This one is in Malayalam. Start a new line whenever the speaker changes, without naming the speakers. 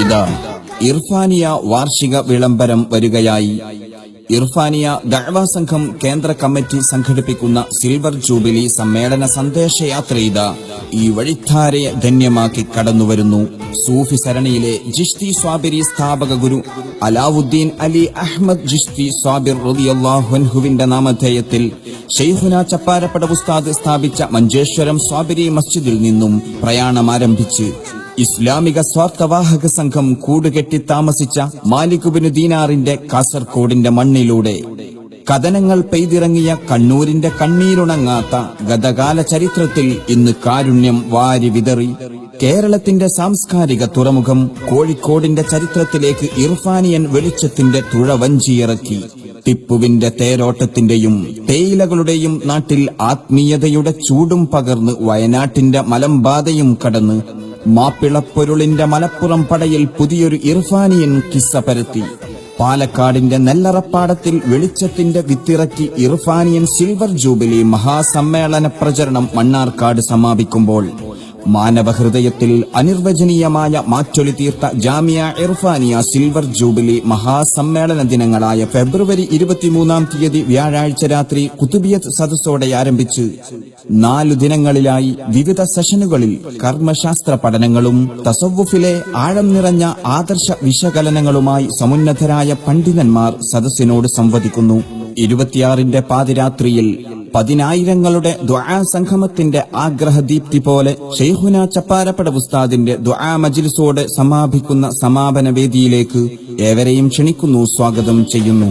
ഇതാ ഇർഫാനിയ വാർഷിക വിളംബരം വരികയായി. ഇർഫാനിയ ദഅ്വാ സംഘം കേന്ദ്ര കമ്മിറ്റി സംഘടിപ്പിക്കുന്ന സിൽവർ ജൂബിലി സമ്മേളന സന്ദേശയാത്ര ഈ വഴിത്താരയെ ധന്യമാക്കി കടന്നുവരുന്നു. സൂഫി സരണിയിലെ ജിഷ്തി സ്വാബിരി സ്ഥാപക ഗുരു അലാവുദ്ദീൻ അലി അഹ്മദ് ജിഷ്തി സ്വാബിർ റളിയല്ലാഹു അൻഹുവിന്റെ നാമധേയത്തിൽ ശൈഖുന ചപ്പാരപ്പട ഉസ്താദ് സ്ഥാപിച്ച മഞ്ചേശ്വരം സ്വാബിരി മസ്ജിദിൽ നിന്നും പ്രയാണമാരംഭിച്ച് ഇസ്ലാമിക സ്വാർത്ഥവാഹക സംഘം കൂടുകെട്ടി താമസിച്ച മാലിക് ബിൻ ദീനാറിന്റെ കാസർകോടിന്റെ മണ്ണിലൂടെ കഥനങ്ങൾ പെയ്തിറങ്ങിയ കണ്ണൂരിന്റെ കണ്ണീരുണങ്ങാത്ത ഗതകാല ചരിത്രത്തിൽ ഇന്ന് കാരുണ്യം വാരി വിതറി കേരളത്തിന്റെ സാംസ്കാരിക തുറമുഖം കോഴിക്കോടിന്റെ ചരിത്രത്തിലേക്ക് ഇർഫാനിയൻ വെളിച്ചത്തിന്റെ തുഴവഞ്ചിയിറക്കി. ടിപ്പുവിന്റെ തേരോട്ടത്തിന്റെയും തേയിലകളുടെയും നാട്ടിൽ ആത്മീയതയുടെ ചൂടും പകർന്ന് വയനാട്ടിന്റെ മലമ്പാതയും കടന്ന് മാപ്പിളപ്പൊരുളിന്റെ മലപ്പുറം പടയിൽ പുതിയൊരു ഇർഫാനിയൻ കിസ്സ പരത്തി. പാലക്കാടിന്റെ നെല്ലറപ്പാടത്തിൽ വെളിച്ചത്തിന്റെ വിത്തിറക്കി ഇർഫാനിയൻ സിൽവർ ജൂബിലി മഹാസമ്മേളന പ്രചരണം മണ്ണാർക്കാട് സമാപിക്കുമ്പോൾ മാനവഹൃദയത്തിൽ അനിർവചനീയമായ മാറ്റൊലി തീർത്ത ജാമിയ ഇർഫാനിയ സിൽവർ ജൂബിലി മഹാസമ്മേളന ദിനങ്ങളായ ഫെബ്രുവരി 23 വ്യാഴാഴ്ച രാത്രി കുതുബിയത്ത് സദസ്സോടെ ആരംഭിച്ച് 4 ദിനങ്ങളിലായി വിവിധ സെഷനുകളിൽ കർമ്മശാസ്ത്ര പഠനങ്ങളും തസവ്വുഫിലെ ആഴം നിറഞ്ഞ ആദർശ വിശകലനങ്ങളുമായി സമുന്നതരായ പണ്ഡിതന്മാർ സദസ്സിനോട് സംവദിക്കുന്നു. 26 പാതിരാത്രിയിൽ 10,000ങ്ങളുടെ ദുആ സംഗമത്തിന്റെ ആഗ്രഹദീപ്തി പോലെ ശൈഖുന ചപ്പാരപ്പട ഉസ്താദിന്റെ ദുആ മജ്ലിസോടെ സമാപിക്കുന്ന സമാപന വേദിയിലേക്ക് ഏവരെയും ക്ഷണിക്കുന്നു, സ്വാഗതം ചെയ്യുന്നു.